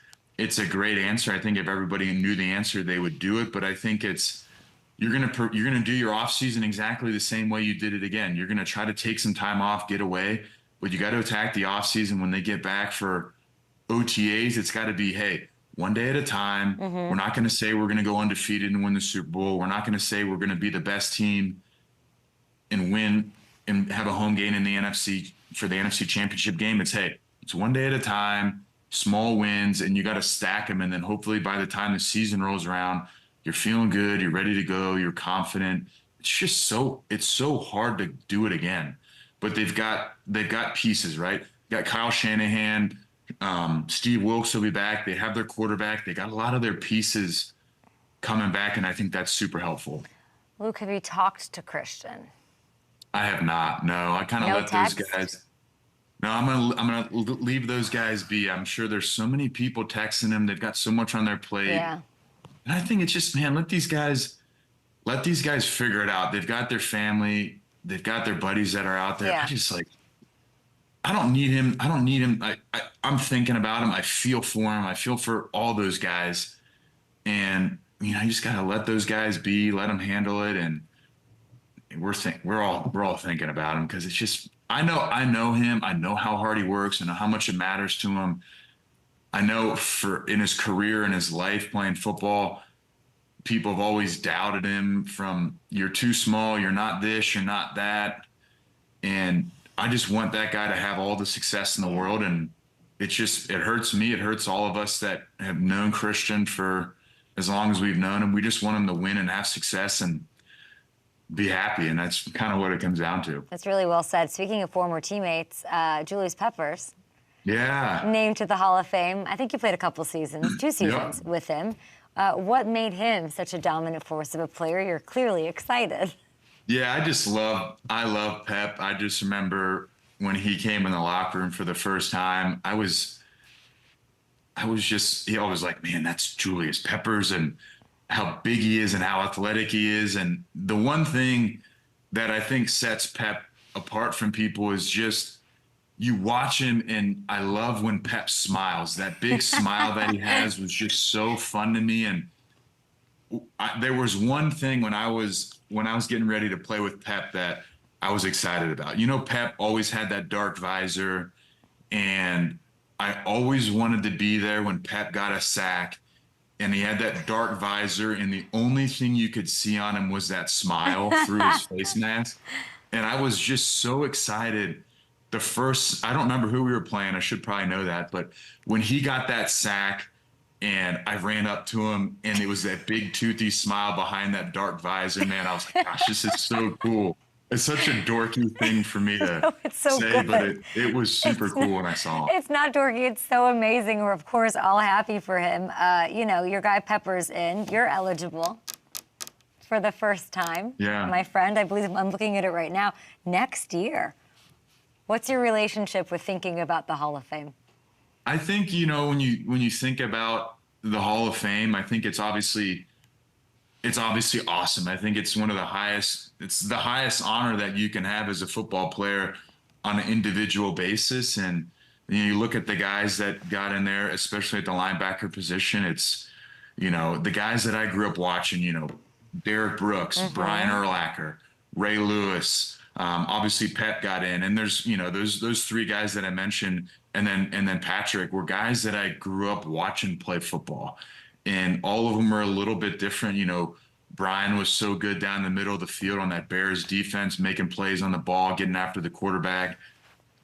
a great answer. I think if everybody knew the answer, they would do it. But I think you're going to do your offseason exactly the same way you did it again. You're going to try to take some time off, get away, but you got to attack the offseason when they get back for OTAs. It's got to be, hey, one day at a time. We're not going to say we're going to go undefeated and win the Super Bowl. We're not going to say we're going to be the best team and win and have a home game in the NFC for the NFC Championship game. It's one day at a time, small wins, and you got to stack them. And then hopefully by the time the season rolls around, you're feeling good, you're ready to go, you're confident. It's so hard to do it again. But they've got pieces, right? Got Kyle Shanahan. Steve Wilkes will be back. They have their quarterback. They got a lot of their pieces coming back, and I think that's super helpful. Luke, have you talked to Christian? I have not. No, I kind of let text? Those guys. No, I'm gonna leave those guys be. I'm sure there's so many people texting them. They've got so much on their plate. Yeah. And I think it's just, man, let these guys figure it out. They've got their family. They've got their buddies that are out there. Yeah. I don't need him. I'm thinking about him. I feel for him. I feel for all those guys. And, you just got to let those guys be, let them handle it. And we're all thinking about him because it's just, I know him. I know how hard he works and how much it matters to him. I know in his career and his life playing football, people have always doubted him from you're too small, you're not this, you're not that. And I just want that guy to have all the success in the world. And it hurts me. It hurts all of us that have known Christian for as long as we've known him. We just want him to win and have success and be happy. And that's kind of what it comes down to. That's really well said. Speaking of former teammates, Julius Peppers. Yeah. Named to the Hall of Fame. I think you played a couple seasons, 2 seasons with him. What made him such a dominant force of a player? You're clearly excited. Yeah, I love Pep. I just remember when he came in the locker room for the first time, he always like, man, that's Julius Peppers and how big he is and how athletic he is. And the one thing that I think sets Pep apart from people is just you watch him, and I love when Pep smiles. That big smile that he has was just so fun to me. And there was one thing when I was getting ready to play with Pep that I was excited about. Pep always had that dark visor, and I always wanted to be there when Pep got a sack, and he had that dark visor, and the only thing you could see on him was that smile through his face mask. And I was just so excited. I don't remember who we were playing. I should probably know that. But when he got that sack and I ran up to him and it was that big toothy smile behind that dark visor, man, I was like, gosh, this is so cool. It's such a dorky thing for me to say, good. But it was super cool when I saw him. It's not dorky. It's so amazing. We're, of course, all happy for him. Your guy Pepper's in. You're eligible for the first time. Yeah. My friend, I believe I'm looking at it right now. Next year. What's your relationship with thinking about the Hall of Fame? I think, when you think about the Hall of Fame, I think it's obviously it's obviously awesome. I think it's it's the highest honor that you can have as a football player on an individual basis. And you look at the guys that got in there, especially at the linebacker position. It's, the guys that I grew up watching, Derek Brooks, Brian Urlacher, Ray Lewis, obviously Pep got in, and there's, those three guys that I mentioned, and then Patrick were guys that I grew up watching play football. And all of them are a little bit different. Brian was so good down the middle of the field on that Bears defense, making plays on the ball, getting after the quarterback.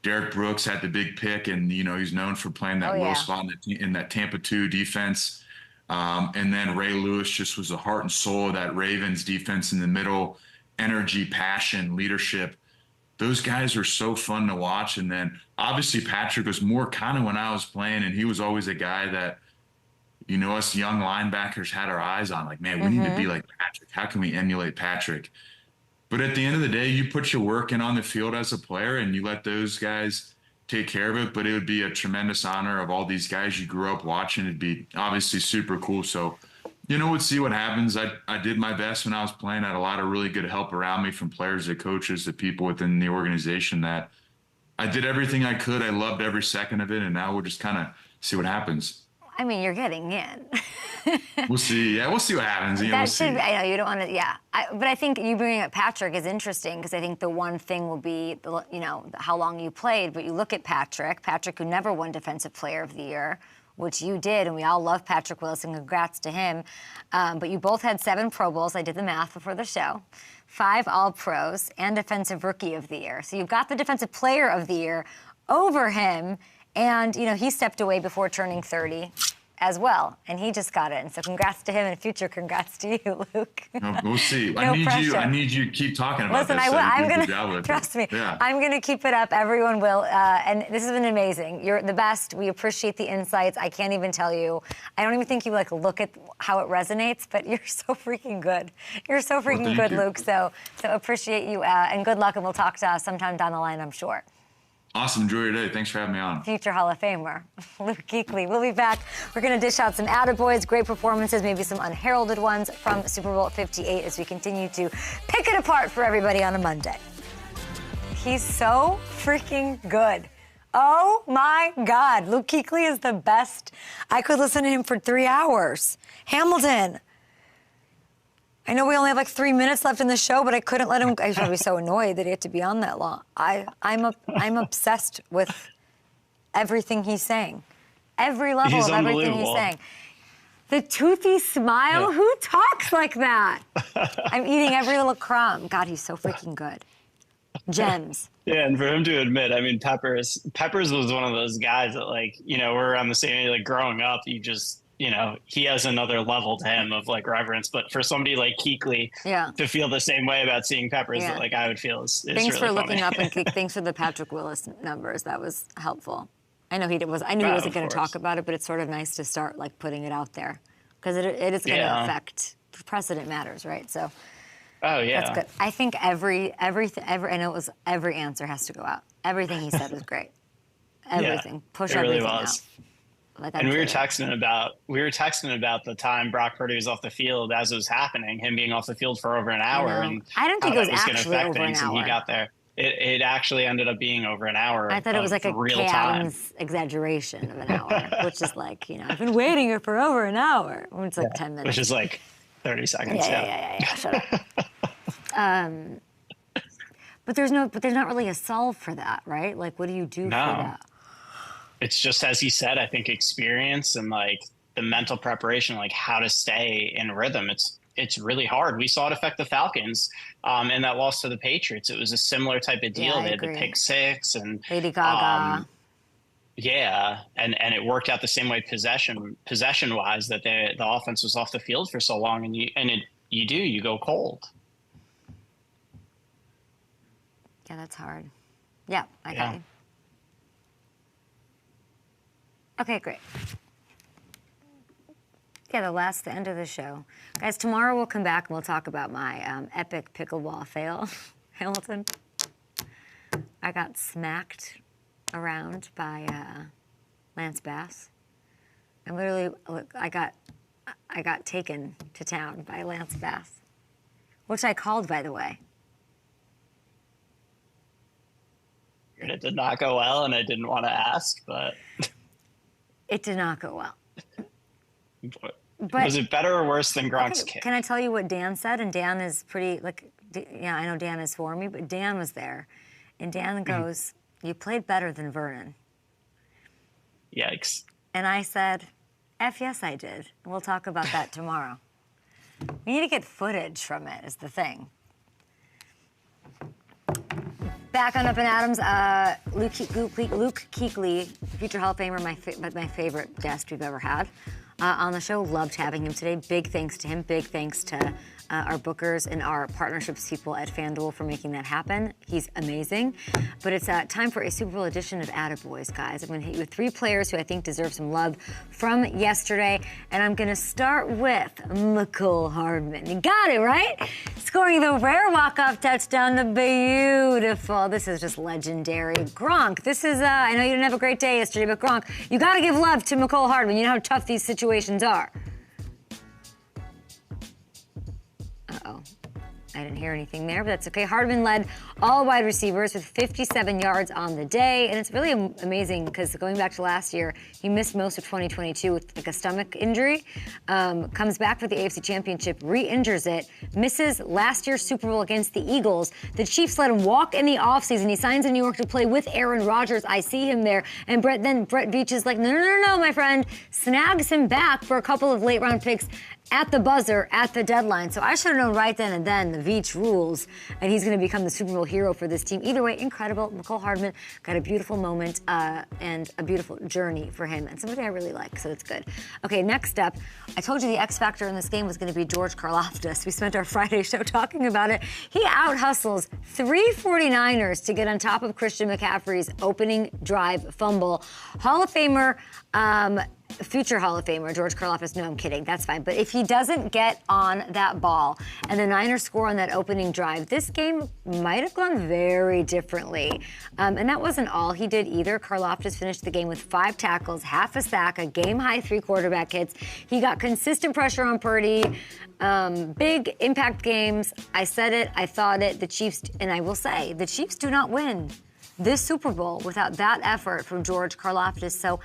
Derek Brooks had the big pick, and he's known for playing that low spot in that Tampa 2 defense. And then Ray Lewis just was the heart and soul of that Ravens defense in the middle. Energy, passion, leadership. Those guys are so fun to watch. And then obviously Patrick was more kind of when I was playing, and he was always a guy that, us young linebackers had our eyes on. Like, man, we need to be like Patrick. How can we emulate Patrick? But at the end of the day, you put your work in on the field as a player, and you let those guys take care of it. But it would be a tremendous honor of all these guys you grew up watching. It'd be obviously super cool. So, we'll see what happens. I did my best when I was playing. I had a lot of really good help around me, from players to coaches to people within the organization, that I did everything I could. I loved every second of it. And now we'll just kind of see what happens. I mean, you're getting in. We'll see. Yeah, we'll see what happens. That should be, I know you don't want to, yeah. But I think you bringing up Patrick is interesting, because I think the one thing will be, how long you played. But you look at Patrick who never won Defensive Player of the Year, which you did, and we all love Patrick Willis, and congrats to him. But you both had 7 Pro Bowls. I did the math before the show. 5 All-Pros, and Defensive Rookie of the Year. So you've got the Defensive Player of the Year over him. And, he stepped away before turning 30 as well, and he just got it. And so congrats to him, and future congrats to you, Luke. We'll see. No I need you to keep talking about this. Listen, I'm going to, trust me, yeah. I'm going to keep it up. Everyone will. And this has been amazing. You're the best. We appreciate the insights. I can't even tell you. I don't even think you look at how it resonates, but you're so freaking good. You're so freaking good, Luke. So appreciate you, and good luck, and we'll talk to us sometime down the line, I'm sure. Awesome. Enjoy your day. Thanks for having me on. Future Hall of Famer, Luke Kuechly. We'll be back. We're going to dish out some attaboys, great performances, maybe some unheralded ones from Super Bowl 58 as we continue to pick it apart for everybody on a Monday. He's so freaking good. Oh, my God. Luke Kuechly is the best. I could listen to him for 3 hours. Hamilton. I know we only have 3 minutes left in the show, but I couldn't let him. I was probably so annoyed that he had to be on that long. I'm obsessed with everything he's saying. Every level of everything he's saying. The toothy smile? Yeah. Who talks like that? I'm eating every little crumb. God, he's so freaking good. Gems. Yeah, and for him to admit, I mean, Peppers was one of those guys that, we're on the same age, growing up, you just, he has another level to him of reverence. But for somebody like Kuechly to feel the same way about seeing Peppers that I would feel is Thanks really for funny. looking up, and thanks for the Patrick Willis numbers. That was helpful. I know he wasn't going to talk about it, but it's sort of nice to start putting it out there, because it is going to affect precedent matters, right? So. Oh yeah. That's good. I think every I know it was every answer has to go out. Everything he said was great. Everything. Push everything out. And we were texting about the time Brock Purdy was off the field as it was happening, him being off the field for over an hour, and I don't think it was going to actually affect over things. an hour. And he got there. It actually ended up being over an hour. I thought it was a real time. exaggeration of an hour, which is I've been waiting here for over an hour. It's 10 minutes. Which is 30 seconds. Yeah. Shut up. But there's not really a solve for that, right? What do you do for that? It's just, as he said, I think experience and the mental preparation, how to stay in rhythm. It's really hard. We saw it affect the Falcons in that loss to the Patriots. It was a similar type of deal. They had the pick six and Lady Gaga. And it worked out the same way possession wise, that the offense was off the field for so long, and you go cold. Yeah, that's hard. Yeah, I got you. Okay, great. Yeah, the end of the show. Guys, tomorrow we'll come back and we'll talk about my epic pickleball fail. Hamilton. I got smacked around by Lance Bass. And literally, I got I got taken to town by Lance Bass, which I called, by the way. It did not go well, and I didn't want to ask, but It did not go well. but But was it better or worse than Gronk's okay, kick? can I tell you what Dan said? And Dan is pretty, yeah, I know Dan is for me, but Dan was there. And Dan goes, you played better than Vernon. Yikes. And I said, F yes, I did. And we'll talk about that tomorrow. We need to get footage from it, is the thing. Back on Up and Adams, Luke Kuechly, future Hall of Famer, my favorite guest we've ever had on the show. Loved having him today. Big thanks to him. Big thanks to our bookers and our partnerships people at FanDuel for making that happen. He's amazing. But it's time for a Super Bowl edition of Attaboys, guys. I'm going to hit you with 3 players who I think deserve some love from yesterday. And I'm going to start with McCole Hardman. You got it, right? Scoring the rare walk-off touchdown, the beautiful. This is just legendary. Gronk, this is, I know you didn't have a great day yesterday, but Gronk, you got to give love to McCole Hardman. You know how tough these situations are. Uh-oh. I didn't hear anything there, but that's okay. Hardman led all wide receivers with 57 yards on the day, and it's really amazing because going back to last year, he missed most of 2022 with like a stomach injury, comes back for the AFC Championship, re-injures it, misses last year's Super Bowl against the Eagles. The Chiefs let him walk in the offseason. He signs in New York to play with Aaron Rodgers. I see him there, and Brett Veach is like, no, my friend, snags him back for a couple of late-round picks at the buzzer, at the deadline. So I should have known right then and then the Veach rules, and he's going to become the Super Bowl hero for this team. Either way, incredible. McCole Hardman got a beautiful moment and a beautiful journey for him, and somebody I really like, so that's good. Okay, next up, I told you the X factor in this game was going to be George Karlaftis. We spent our Friday show talking about it. He out-hustles 3 49ers to get on top of Christian McCaffrey's opening drive fumble. Hall of Famer, future Hall of Famer, George Karlaftis, no, I'm kidding, that's fine. But if he doesn't get on that ball and the Niners score on that opening drive, this game might have gone very differently. And that wasn't all he did either. Karlaftis finished the game with 5 tackles, half a sack, a game-high 3 quarterback hits. He got consistent pressure on Purdy, big impact games. I said it, I thought it, the Chiefs, and I will say, the Chiefs do not win this Super Bowl without that effort from George Karlaftis. So,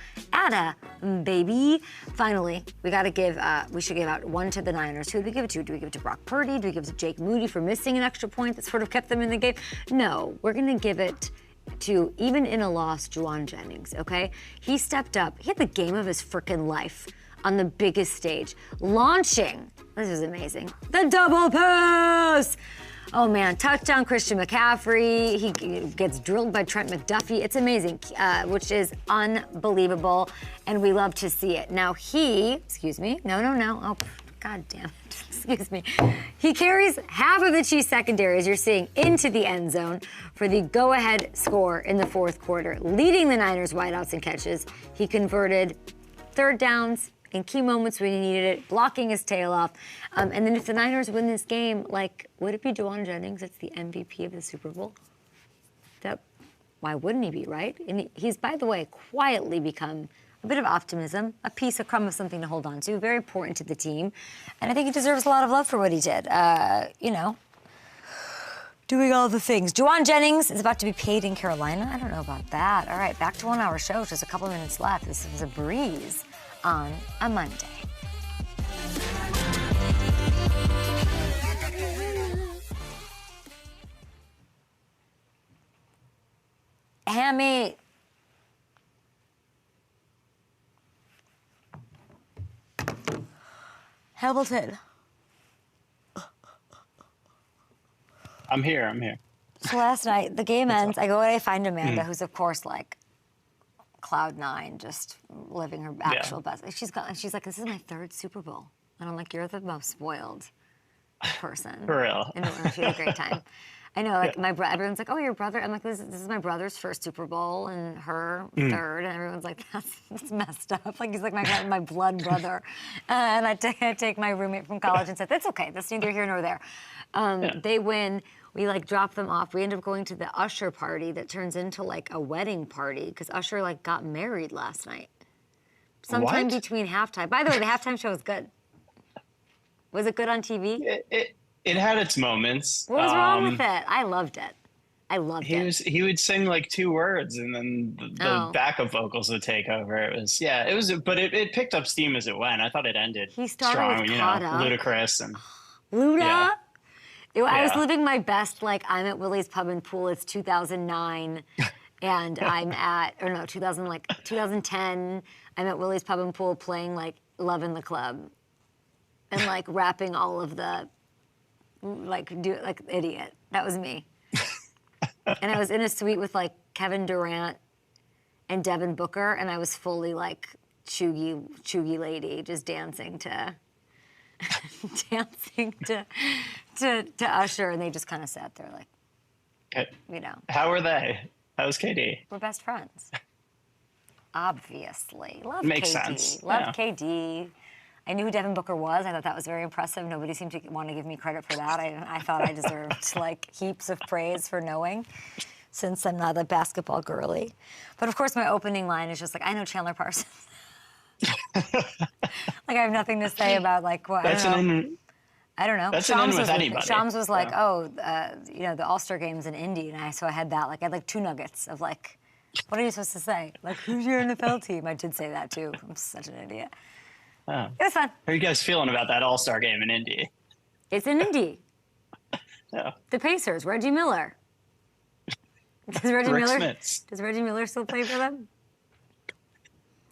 baby. Finally, we should give out 1 to the Niners. Who do we give it to? Do we give it to Brock Purdy? Do we give it to Jake Moody for missing an extra point that sort of kept them in the game? No, we're going to give it to, even in a loss, Juwan Jennings, okay? He stepped up. He had the game of his frickin' life on the biggest stage, launching, this is amazing, the double pass! Oh man, touchdown Christian McCaffrey. He gets drilled by Trent McDuffie. It's amazing, which is unbelievable, and we love to see it. Now oh, God damn it, excuse me. He carries half of the Chiefs secondary, as you're seeing, into the end zone for the go-ahead score in the 4th quarter, leading the Niners wideouts and catches. He converted 3rd downs in key moments when he needed it, blocking his tail off. And then if the Niners win this game, would it be Juwan Jennings that's the MVP of the Super Bowl? Why wouldn't he be, right? And he's, by the way, quietly become a bit of optimism, a crumb of something to hold on to, very important to the team. And I think he deserves a lot of love for what he did. Doing all the things. Juwan Jennings is about to be paid in Carolina. I don't know about that. All right, back to 1 hour show. Just a couple minutes left. This was a breeze on a Monday. Hammy. Hamilton. I'm here. So last night, the game ends. I go and I find Amanda, who's of course cloud 9, just living her actual best. She's like, this is my 3rd Super Bowl. And I'm like, you're the most spoiled person. For real. And she had a great time. I know, everyone's like, oh, your brother. I'm like, this is my brother's 1st Super Bowl and her 3rd. And everyone's like, that's messed up. He's like my blood brother. And I take my roommate from college and said, that's okay. That's neither here nor there. They win. We drop them off. We end up going to the Usher party that turns into a wedding party because Usher got married last night. Sometime between halftime. By the way, the halftime show was good. Was it good on TV? It had its moments. What was wrong with it? I loved it. I loved it. He would sing like 2 words and then the backup vocals would take over. But it picked up steam as it went. I thought it ended He started strong, with you know, Ludacris and Luda. Yeah. I was living my best, like I'm at Willie's Pub and Pool. It's 2009, and I'm at 2010. I'm at Willie's Pub and Pool playing like Love in the Club, and like rapping all of the like idiot. That was me. And I was in a suite with like Kevin Durant and Devin Booker, and I was fully like chuggy lady, just dancing to Usher, and they just kind of sat there like, you know. How were they? How was KD? We're best friends. Obviously. Love Makes KD. sense. Love KD. I knew who Devin Booker was. I thought that was very impressive. Nobody seemed to want to give me credit for that. I thought I deserved like heaps of praise for knowing, since I'm not a basketball girly. But of course, my opening line is just like, I know Chandler Parsons. Like I have nothing to say about like what I don't know. That's an in with anybody. Shams was like, you know, the All-Star Game's in Indy, and so I had that. Like I had like 2 nuggets of like, what are you supposed to say? Like, who's your NFL team? I did say that too. I'm such an idiot. Oh. It was fun. How are you guys feeling about that All-Star Game in Indy? It's in Indy. Yeah. The Pacers, Reggie Miller. Does Reggie Miller still play for them?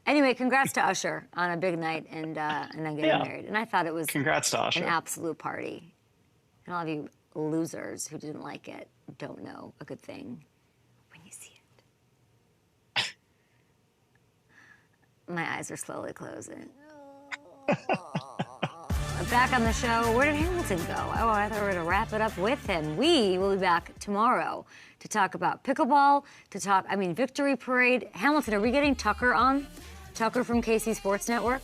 Anyway, congrats to Usher on a big night and then getting married. And I thought it was congrats to Usher. An absolute party. And all of you losers who didn't like it don't know a good thing when you see it. My eyes are slowly closing. Back on the show, where did Hamilton go? Oh, I thought we were going to wrap it up with him. We will be back tomorrow to talk about pickleball, Victory Parade. Hamilton, are we getting Tucker on? Tucker from KC Sports Network?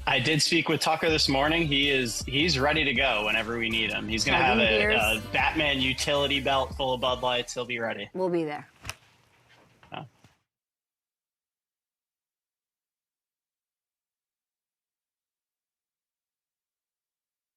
I did speak with Tucker this morning. He's ready to go whenever we need him. He's going to have a Batman utility belt full of Bud Lights. He'll be ready. We'll be there.